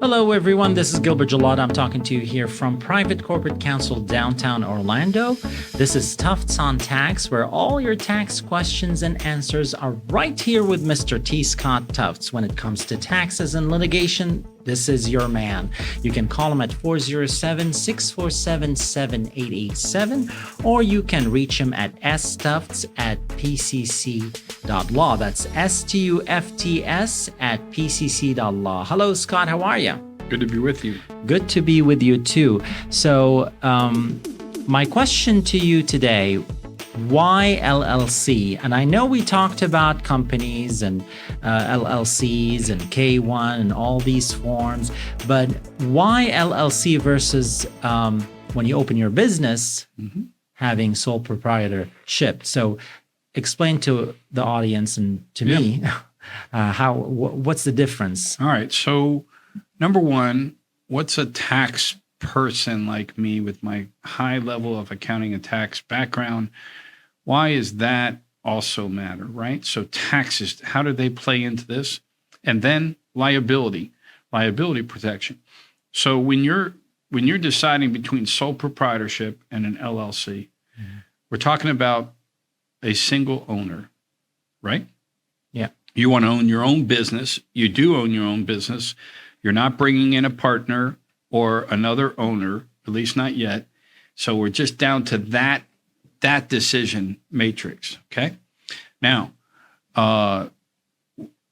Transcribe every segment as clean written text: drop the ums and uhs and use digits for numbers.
Hello, everyone. This is Gilbert Gelada. I'm talking to you here from Private Corporate Counsel downtown Orlando. This is Tufts on Tax, where all your tax questions and answers are right here with Mr. T. Scott Tufts. When it comes to taxes and litigation, this is your man. You can call him at 407-647-7887, or you can reach him at stufts@pcc.law. That's STUFTS@pcc.law. Hello, Scott. How are you? Good to be with you. Good to be with you too. So, my question to you today, why LLC? And I know we talked about companies and LLCs and K1 and all these forms, but why LLC versus when you open your business, having sole proprietorship? So explain to the audience and to me what's the difference? All right. So number one, what's a tax person like me with my high level of accounting and tax background? Why is that also matter, right? So taxes, how do they play into this? And then liability protection. So when you're deciding between sole proprietorship and an LLC, we're talking about a single owner, right? Yeah. You want to own your own business. You do own your own business. You're not bringing in a partner or another owner, at least not yet. So we're just down to that decision matrix, okay? Now,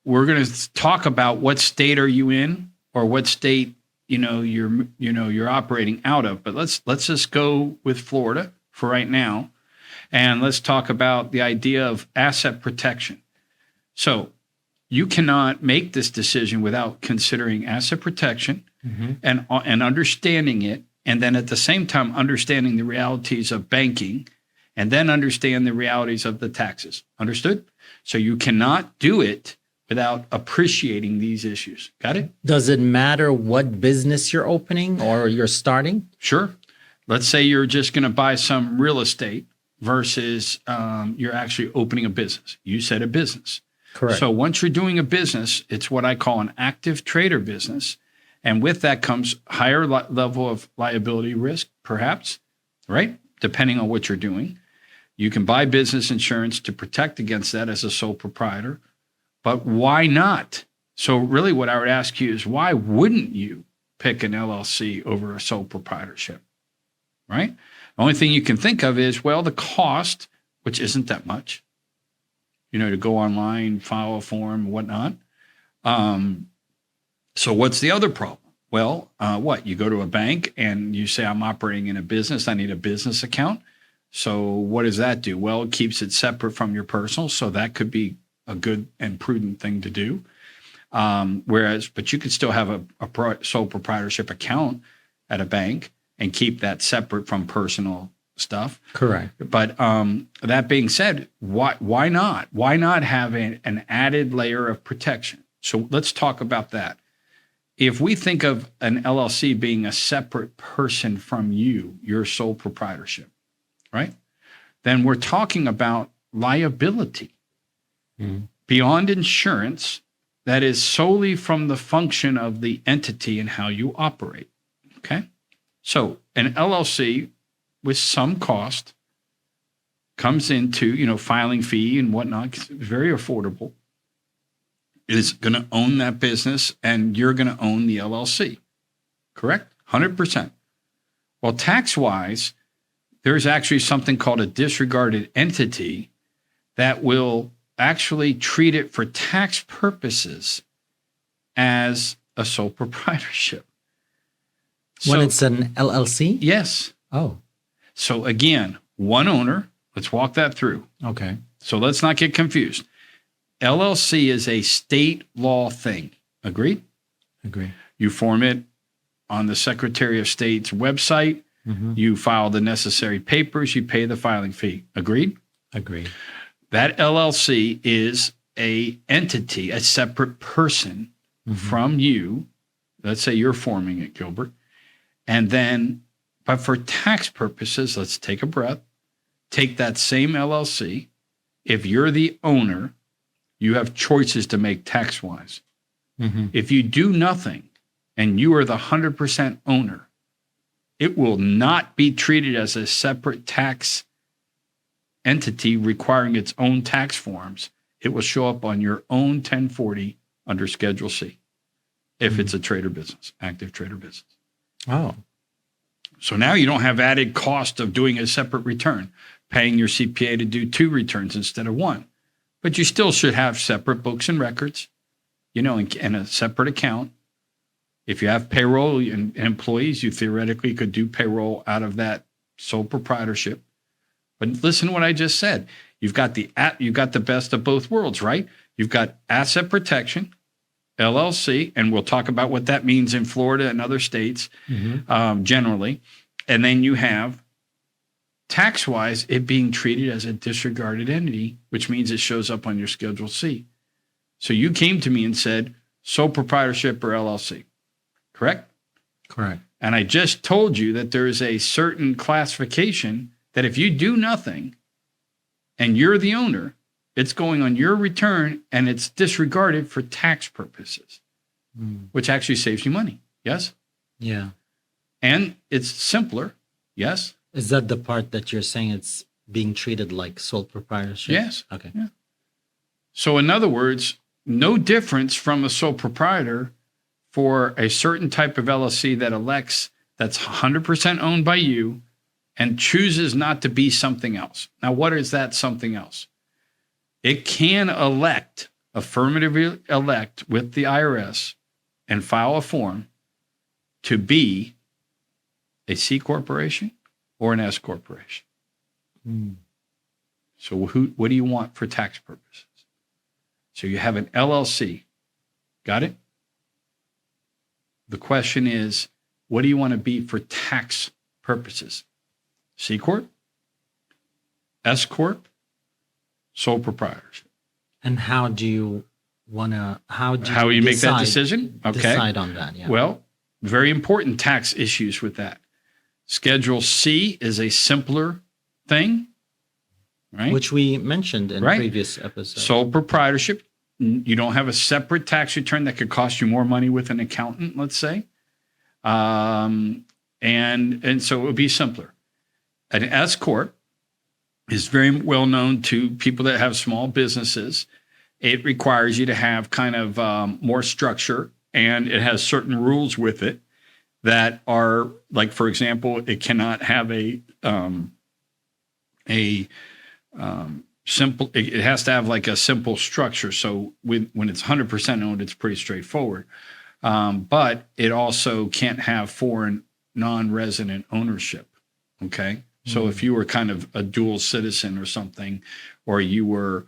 we're going to talk about what state are you in or what state, you're operating out of. But let's just go with Florida for right now, and let's talk about the idea of asset protection. So you cannot make this decision without considering asset protection and understanding it, and then at the same time understanding the realities of banking, and then understand the realities of the taxes. Understood? So you cannot do it without appreciating these issues. Got it? Does it matter what business you're opening or you're starting? Sure. Let's say you're just going to buy some real estate versus you're actually opening a business. You said a business. Correct. So once you're doing a business, it's what I call an active trader business. And with that comes higher level of liability risk, perhaps, right? Depending on what you're doing. You can buy business insurance to protect against that as a sole proprietor, but why not? So really what I would ask you is, why wouldn't you pick an LLC over a sole proprietorship, right? The only thing you can think of is, well, the cost, which isn't that much, to go online, file a form, whatnot. So what's the other problem? Well, you go to a bank and you say, I'm operating in a business, I need a business account. So what does that do? Well, it keeps it separate from your personal. So that could be a good and prudent thing to do. But you could still have a sole proprietorship account at a bank and keep that separate from personal stuff. Correct. But that being said, why not? Why not have an added layer of protection? So let's talk about that. If we think of an LLC being a separate person from you, your sole proprietorship, right? Then we're talking about liability beyond insurance that is solely from the function of the entity and how you operate, okay? So an LLC with some cost comes into, filing fee and whatnot, very affordable, is going to own that business and you're going to own the LLC, correct? 100%. Well, tax-wise, there's actually something called a disregarded entity that will actually treat it for tax purposes as a sole proprietorship. When it's an LLC? Yes. Oh. So again, one owner. Let's walk that through. Okay. So let's not get confused. LLC is a state law thing. Agreed? Agree. You form it on the Secretary of State's website. You file the necessary papers. You pay the filing fee. Agreed? Agreed. That LLC is a entity, a separate person from you. Let's say you're forming it, Gilbert. And then, but for tax purposes, let's take a breath. Take that same LLC. If you're the owner, you have choices to make tax-wise. If you do nothing, and you are the 100% owner, it will not be treated as a separate tax entity requiring its own tax forms. It will show up on your own 1040 under Schedule C if it's a trader business, active trader business. Oh. So now you don't have added cost of doing a separate return, paying your CPA to do 2 returns instead of 1. But you still should have separate books and records, and a separate account. If you have payroll and employees, you theoretically could do payroll out of that sole proprietorship. But listen to what I just said. You've got the best of both worlds, right? You've got asset protection, LLC, and we'll talk about what that means in Florida and other states generally. And then you have tax-wise, it being treated as a disregarded entity, which means it shows up on your Schedule C. So you came to me and said, sole proprietorship or LLC, correct? Correct. And I just told you that there is a certain classification that if you do nothing and you're the owner, it's going on your return and it's disregarded for tax purposes, which actually saves you money. Yes? Yeah. And it's simpler. Yes? Is that the part that you're saying it's being treated like sole proprietorship? Yes. Okay. Yeah. So in other words, no difference from a sole proprietor for a certain type of LLC that elects that's 100% owned by you and chooses not to be something else. Now, what is that something else? It can affirmatively elect with the IRS and file a form to be a C corporation or an S corporation. So what do you want for tax purposes? So you have an LLC. Got it? The question is, what do you want to be for tax purposes? C corp, S corp, sole proprietorship. And how do you how do you make that decision? Okay. Decide on that, yeah. Well, very important tax issues with that. Schedule C is a simpler thing, right? Which we mentioned in previous episodes. Sole proprietorship, you don't have a separate tax return that could cost you more money with an accountant, let's say. And so it would be simpler. An S corp is very well known to people that have small businesses. It requires you to have kind of more structure, and it has certain rules with it that are, like, for example, it cannot have a simple. It has to have like a simple structure. So when it's 100% owned, it's pretty straightforward. But it also can't have foreign non-resident ownership. Okay. So if you were kind of a dual citizen or something, or you were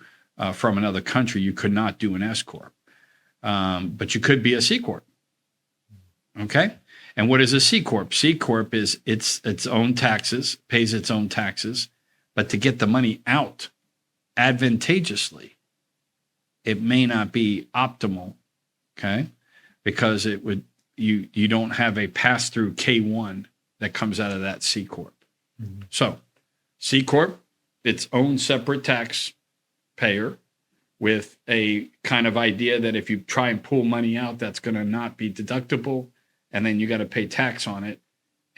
from another country, you could not do an S corp, but you could be a C corp. Okay. And what is a C corp? C corp is its own taxes, pays its own taxes, but to get the money out advantageously, it may not be optimal. Okay. Because you don't have a pass-through K1 that comes out of that C corp. So C corp, its own separate tax payer with a kind of idea that if you try and pull money out, that's going to not be deductible. And then you got to pay tax on it.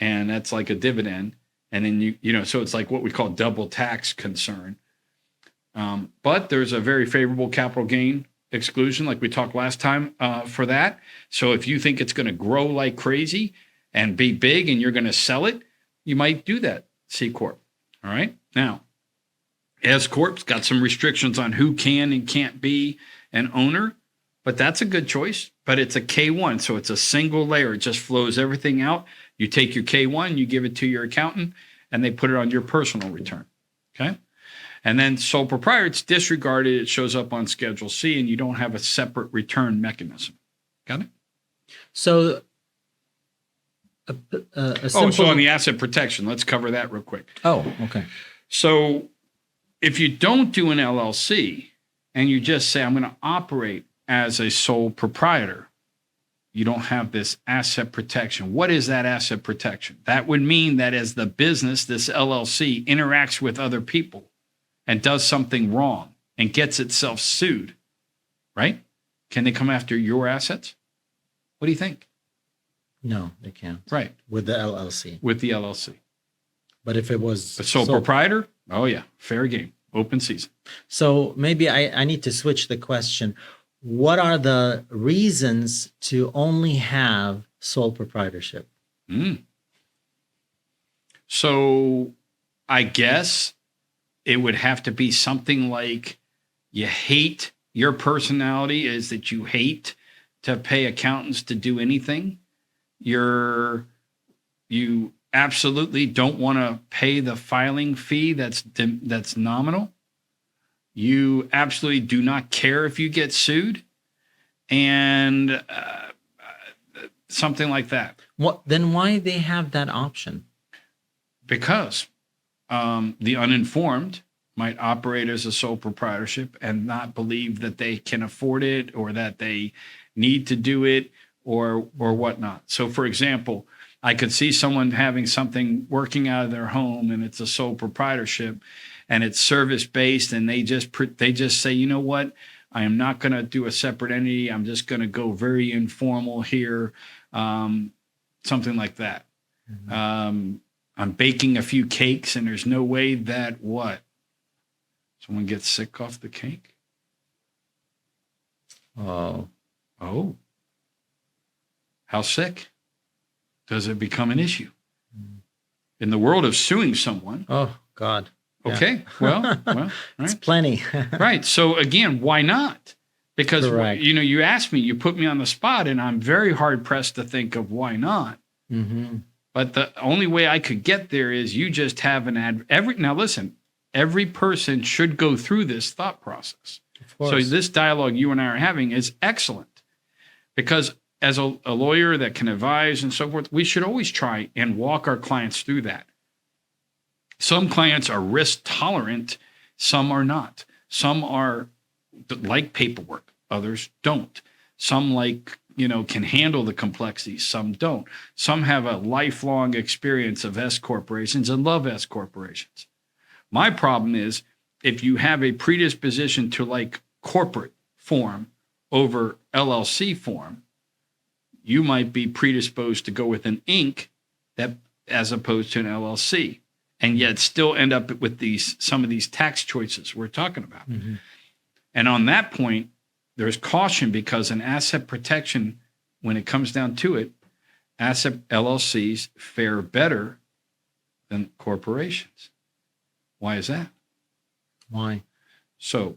And that's like a dividend. And then so it's like what we call double tax concern. But there's a very favorable capital gain exclusion, like we talked last time, for that. So if you think it's going to grow like crazy and be big and you're going to sell it, you might do that, C corp. All right. Now, S corp's got some restrictions on who can and can't be an owner, but that's a good choice. But it's a K1, so it's a single layer. It just flows everything out. You take your K1, you give it to your accountant, and they put it on your personal return. Okay. And then sole proprietor, it's disregarded. It shows up on Schedule C, and you don't have a separate return mechanism. Got it? So, so on the asset protection, let's cover that real quick. Oh, okay. So if you don't do an LLC and you just say, I'm going to operate as a sole proprietor, you don't have this asset protection. What is that asset protection? That would mean that as the business, this LLC, interacts with other people and does something wrong and gets itself sued, right? Can they come after your assets? What do you think? No, they can't. Right. With the LLC. With the LLC. But if it was A sole proprietor, oh yeah, fair game, open season. So maybe I need to switch the question. What are the reasons to only have sole proprietorship? So I guess it would have to be something like your personality is that you hate to pay accountants to do anything. You absolutely don't want to pay the filing fee that's nominal. You absolutely do not care if you get sued, and something like that. Then why they have that option? Because the uninformed might operate as a sole proprietorship and not believe that they can afford it or that they need to do it or whatnot. So, for example, I could see someone having something working out of their home and it's a sole proprietorship and it's service-based and they just say, you know what, I am not going to do a separate entity. I'm just going to go very informal here, something like that. Mm-hmm. I'm baking a few cakes and there's no way that what? Someone gets sick off the cake? Oh. How sick? Does it become an issue? In the world of suing someone. Oh, God. Okay. Yeah. Well, right. It's plenty. Right. So again, why not? Because, correct. You asked me, you put me on the spot, and I'm very hard pressed to think of why not. Mm-hmm. But the only way I could get there is you just have now listen, every person should go through this thought process. So this dialogue you and I are having is excellent because as a lawyer that can advise and so forth, we should always try and walk our clients through that. Some clients are risk tolerant, some are not. Some are like paperwork, others don't. Some can handle the complexities, some don't. Some have a lifelong experience of S corporations and love S corporations. My problem is if you have a predisposition to like corporate form over LLC form, you might be predisposed to go with an Inc. that as opposed to an LLC, and yet still end up with some of these tax choices we're talking about. Mm-hmm. And on that point, there's caution because an asset protection, when it comes down to it, asset LLCs fare better than corporations. Why is that? Why? So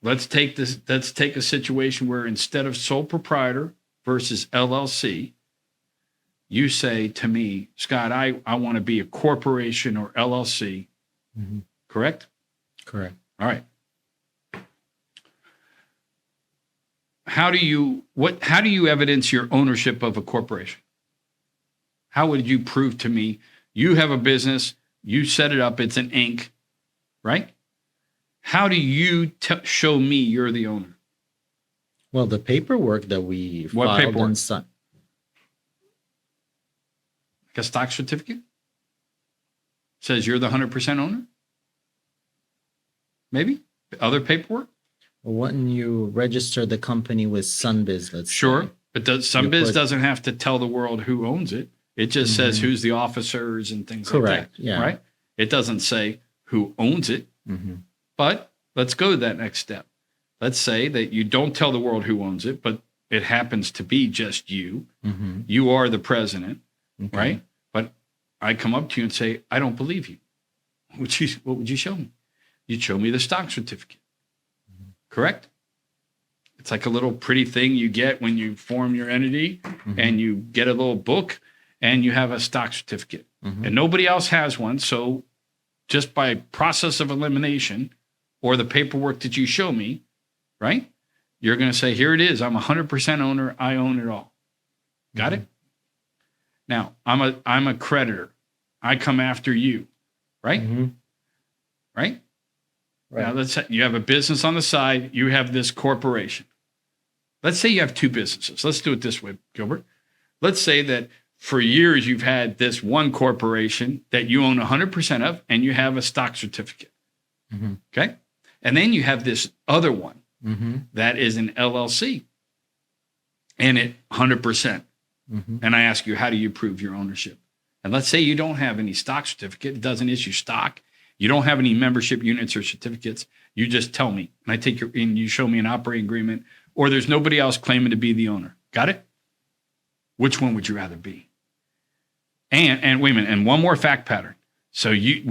let's take a situation where instead of sole proprietor versus LLC, you say to me, Scott, I want to be a corporation or LLC. Mm-hmm. Correct? Correct. All right. How do you evidence your ownership of a corporation? How would you prove to me you have a business, you set it up, it's an Inc., right? How do you show me you're the owner? Well, the paperwork that we what filed paperwork? and signed. Like a stock certificate? Says you're the 100% owner? Maybe? Other paperwork? When you register the company with Sunbiz, let's sure, say, but Sunbiz doesn't have to tell the world who owns it. It just says who's the officers and things like that. Correct, yeah. Right? It doesn't say who owns it. Mm-hmm. But let's go to that next step. Let's say that you don't tell the world who owns it, but it happens to be just you. Mm-hmm. You are the president, right? But I come up to you and say, I don't believe you. What would you show me? You'd show me the stock certificate. Correct? It's like a little pretty thing you get when you form your entity and you get a little book and you have a stock certificate. And nobody else has one. So just by process of elimination or the paperwork that you show me, right? You're going to say, here it is. I'm 100% owner. I own it all. Got it? Now, I'm a creditor. I come after you, right? Right? Right. Now, let's say you have a business on the side. You have this corporation. Let's say you have two businesses. Let's do it this way, Gilbert. Let's say that for years you've had this one corporation that you own 100% of, and you have a stock certificate. Okay? And then you have this other one that is an LLC, and it 100%. And I ask you, how do you prove your ownership? And let's say you don't have any stock certificate. It doesn't issue stock. You don't have any membership units or certificates. You just tell me, and I take and you show me an operating agreement, or there's nobody else claiming to be the owner. Got it? Which one would you rather be? And wait a minute, and one more fact pattern. So you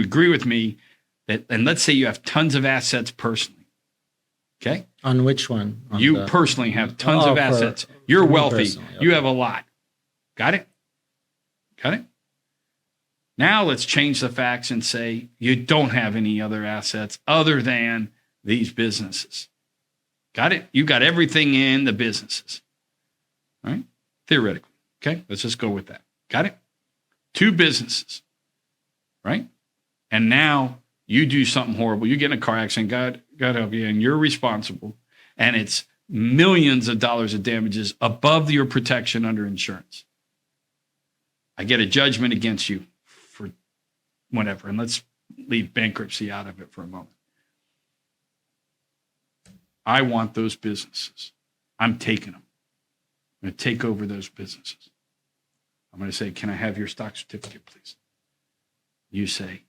agree with me that, and let's say you have tons of assets personally. Okay? On which one? You personally have tons of assets. You're wealthy. Okay. You have a lot. Got it? Got it? Now let's change the facts and say you don't have any other assets other than these businesses. Got it? You got everything in the businesses. All right? Theoretically. Okay? Let's just go with that. Got it? 2 businesses. Right? And now you do something horrible. You get in a car accident, God help you, and you're responsible. And it's millions of dollars of damages above your protection under insurance. I get a judgment against you for whatever. And let's leave bankruptcy out of it for a moment. I want those businesses. I'm taking them. I'm going to take over those businesses. I'm going to say, can I have your stock certificate, please? You say,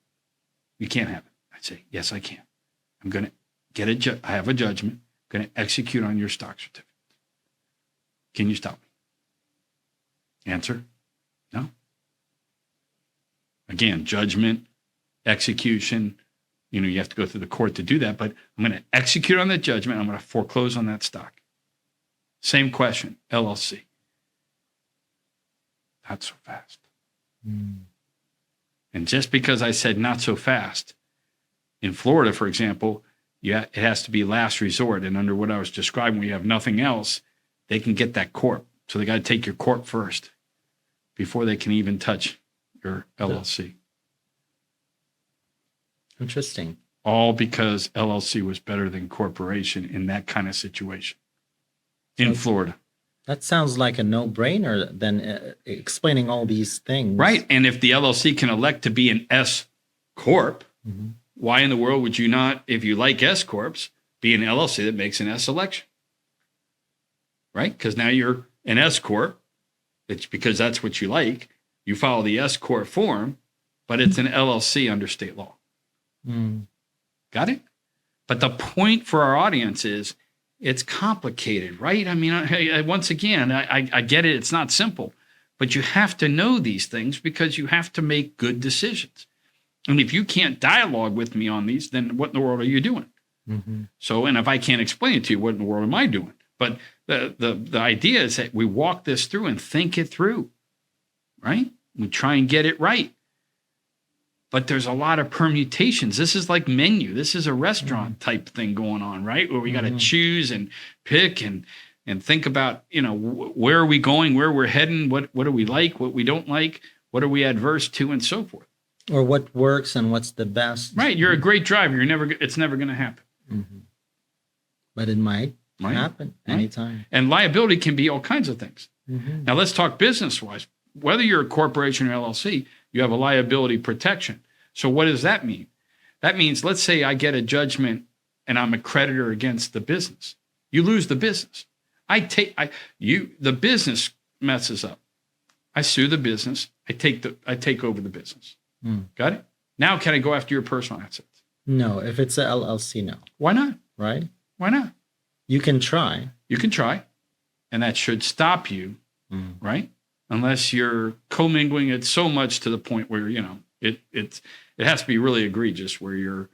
you can't have it. I say, yes, I can. I'm going to get I have a judgment. I'm going to execute on your stock certificate. Can you stop me? Answer, no. Again, judgment, execution, you have to go through the court to do that, but I'm going to execute on that judgment. I'm going to foreclose on that stock. Same question, LLC. Not so fast. And just because I said not so fast, in Florida, for example, it has to be last resort. And under what I was describing, when you have nothing else, they can get that corp. So they got to take your corp first before they can even touch your LLC. Interesting. All because LLC was better than corporation in that kind of situation in Florida. That sounds like a no-brainer than explaining all these things. Right. And if the LLC can elect to be an S Corp, why in the world would you not, if you like S Corps, be an LLC that makes an S election? Right? Because now you're an S Corp. It's because that's what you like. You follow the S Corp form, but it's an LLC under state law. Got it? But the point for our audience is, it's complicated, right? I mean, once again, I get it. It's not simple, but you have to know these things because you have to make good decisions. And if you can't dialogue with me on these, then what in the world are you doing? So, and if I can't explain it to you, what in the world am I doing? But the idea is that we walk this through and think it through, right? We try and get it right. But there's a lot of permutations. This is like menu. This is a restaurant type thing going on, right? Where we got to choose and pick and think about, where are we going, where we're heading, what do we like, what we don't like, what are we adverse to, and so forth. Or what works and what's the best. Right. You're a great driver. It's never going to happen. But it might happen anytime. And liability can be all kinds of things. Now let's talk business-wise. Whether you're a corporation or LLC, you have a liability protection. So what does that mean? That means, let's say I get a judgment and I'm a creditor against the business. You lose the business. The business messes up. I sue the business. I take over the business. Got it? Now can I go after your personal assets? No, if it's a LLC, no. Why not? Right? Why not? You can try. You can try. And that should stop you, right? Unless you're commingling it so much to the point where, it has to be really egregious, where you're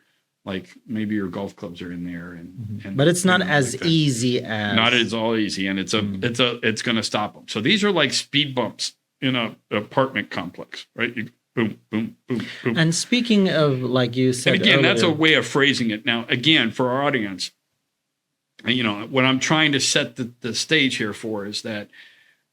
like, maybe your golf clubs are in there, and but it's not as easy as not as all easy, and it's going to stop them. So these are like speed bumps in an apartment complex, right? You, boom, boom, boom, boom. And speaking of, like you said, and again, earlier, that's a way of phrasing it. Now, again, for our audience, what I'm trying to set the stage here for is that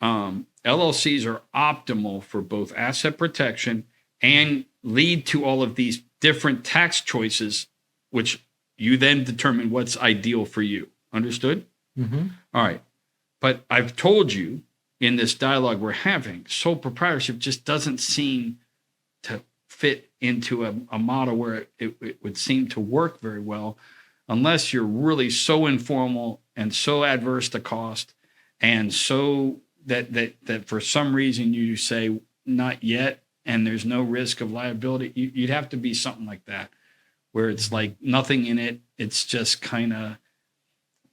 LLCs are optimal for both asset protection and lead to all of these different tax choices, which you then determine what's ideal for you. Understood? All right. But I've told you in this dialogue we're having, sole proprietorship just doesn't seem to fit into a model where it would seem to work very well unless you're really so informal and so adverse to cost and so that for some reason you say not yet, and there's no risk of liability, you'd have to be something like that, where it's like nothing in it. It's just kind of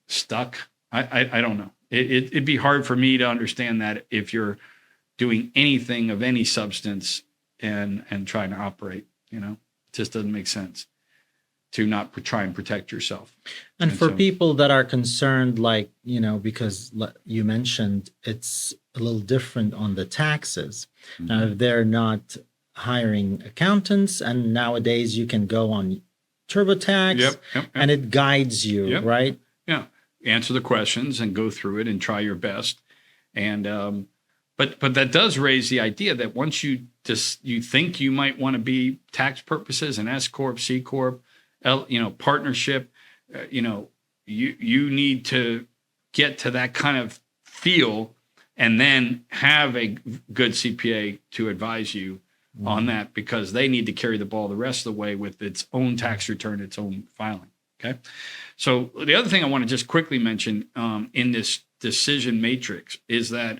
stuck. I don't know. It'd be hard for me to understand that if you're doing anything of any substance and trying to operate, it just doesn't make sense to not try and protect yourself. And for people that are concerned, like, because you mentioned it's a little different on the taxes. Mm-hmm. Now, if they're not hiring accountants, and nowadays you can go on TurboTax, yep. and it guides you, right? Yeah. Answer the questions and go through it and try your best. And but that does raise the idea that once you think you might want to be tax purposes, an S corp, C corp, partnership, you need to get to that kind of feel, and then have a good CPA to advise you on that, because they need to carry the ball the rest of the way with its own tax return, its own filing. Okay. So the other thing I want to just quickly mention in this decision matrix is that,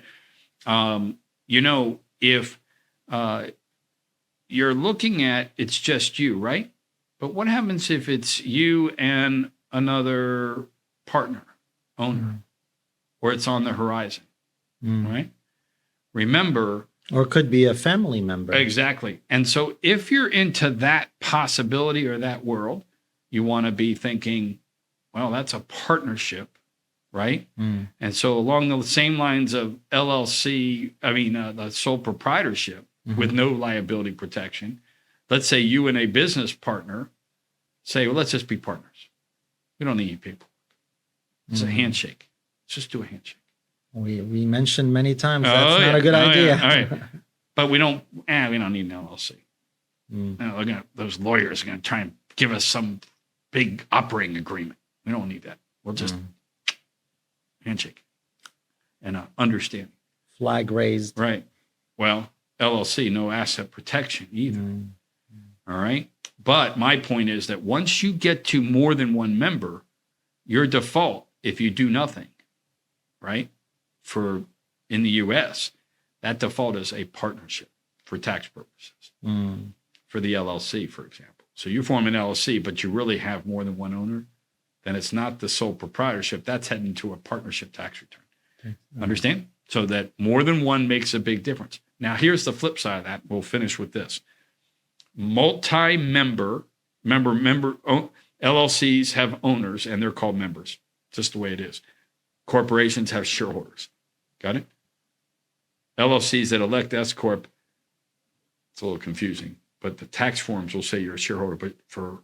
if you're looking at, it's just you, right? But what happens if it's you and another partner, owner, or it's on the horizon, right? Remember, or it could be a family member. Exactly. And so if you're into that possibility or that world, you want to be thinking, well, that's a partnership, right? And so along the same lines of LLC, the sole proprietorship with no liability protection, let's say you and a business partner say, well, let's just be partners. We don't need people. It's a handshake. Let's just do a handshake. We mentioned many times that's not a good idea. Yeah. All right. But we don't need an LLC. Those lawyers are going to try and give us some big operating agreement. We don't need that. We'll just handshake and understand. Flag raised. Right. Well, LLC, no asset protection either. All right. But my point is that once you get to more than one member, your default, if you do nothing, right, in the U.S., that default is a partnership for tax purposes. For the LLC, for example. So you form an LLC, but you really have more than one owner, then it's not the sole proprietorship. That's heading to a partnership tax return. Okay. Understand? So that more than one makes a big difference. Now, here's the flip side of that. We'll finish with this. Multi-member LLCs have owners, and they're called members. Just the way it is. Corporations have shareholders. Got it? LLCs that elect S corp, it's a little confusing, but the tax forms will say you're a shareholder, but for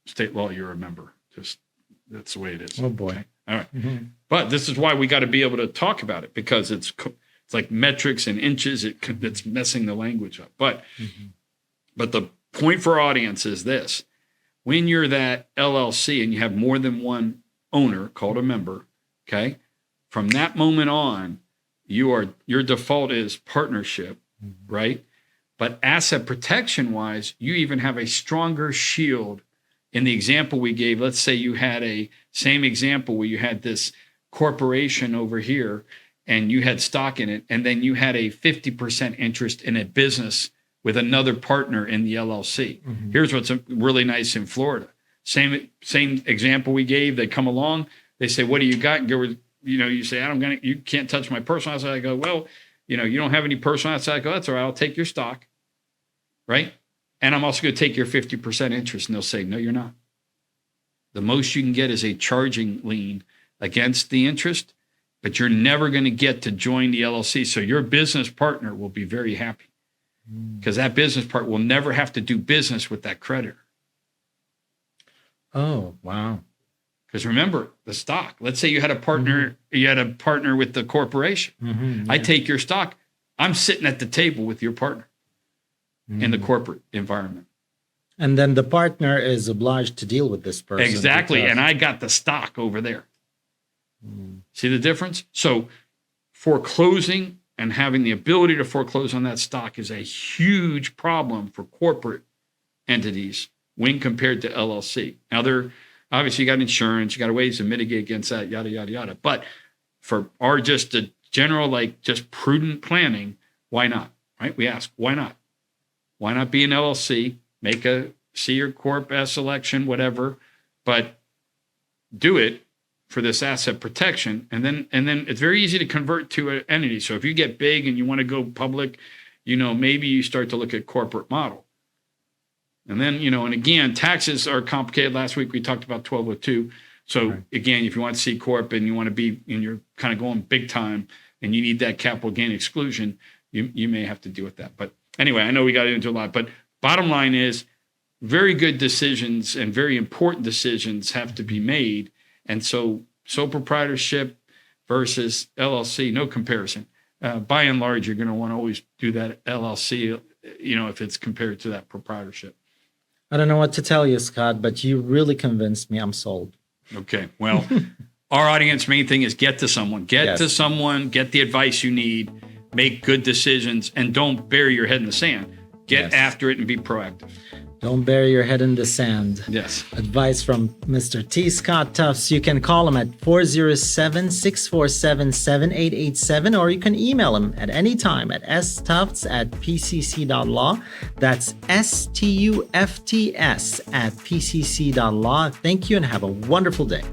state law, you're a member. Just that's the way it is. Oh boy! Okay? All right. But this is why we got to be able to talk about it, because it's like metrics and inches. It's messing the language up. But the point for our audience is this: when you're that LLC and you have more than one owner called a member, okay, from that moment on, your default is partnership, right? But asset protection wise, you even have a stronger shield. In the example we gave, let's say you had a same example where you had this corporation over here and you had stock in it, and then you had a 50% interest in a business with another partner in the LLC. Here's what's really nice in Florida. Same example we gave. They come along, they say, "What do you got?" You say, "You can't touch my personal asset." I go, "Well, you don't have any personal asset." I go, "That's all right. I'll take your stock." Right? And I'm also going to take your 50% interest. And they'll say, "No, you're not. The most you can get is a charging lien against the interest, but you're never going to get to join the LLC. So your business partner will be very happy, because that business partner will never have to do business with that creditor." Oh, wow. Because remember, the stock. Let's say you had a partner, with the corporation. I take your stock. I'm sitting at the table with your partner in the corporate environment. And then the partner is obliged to deal with this person. Exactly. And I got the stock over there. See the difference? So foreclosing and having the ability to foreclose on that stock is a huge problem for corporate entities when compared to LLC. Now, obviously you got insurance, you got ways to mitigate against that, yada, yada, yada. But for our just to general, like just prudent planning, why not? Right? We ask, why not? Why not be an LLC, make a C or Corp S election, whatever, but do it for this asset protection. And then it's very easy to convert to an entity. So if you get big and you want to go public, maybe you start to look at corporate model. And then, and again, taxes are complicated. Last week we talked about 1202. So again, if you want C Corp and you want to be, and you're kind of going big time and you need that capital gain exclusion, you may have to deal with that. But anyway, I know we got into a lot, but bottom line is very good decisions and very important decisions have to be made. And so sole proprietorship versus LLC, no comparison. By and large, you're going to want to always do that LLC, if it's compared to that proprietorship. I don't know what to tell you, Scott, but you really convinced me. I'm sold. Okay. Well, our audience main thing is get to someone. Get to someone, get the advice you need, make good decisions, and don't bury your head in the sand. Get after it and be proactive. Don't bury your head in the sand. Yes. Advice from Mr. T. Scott Tufts. You can call him at 407-647-7887, or you can email him at any time at stufts@pcc.law. That's STUFTS@pcc.law. Thank you and have a wonderful day.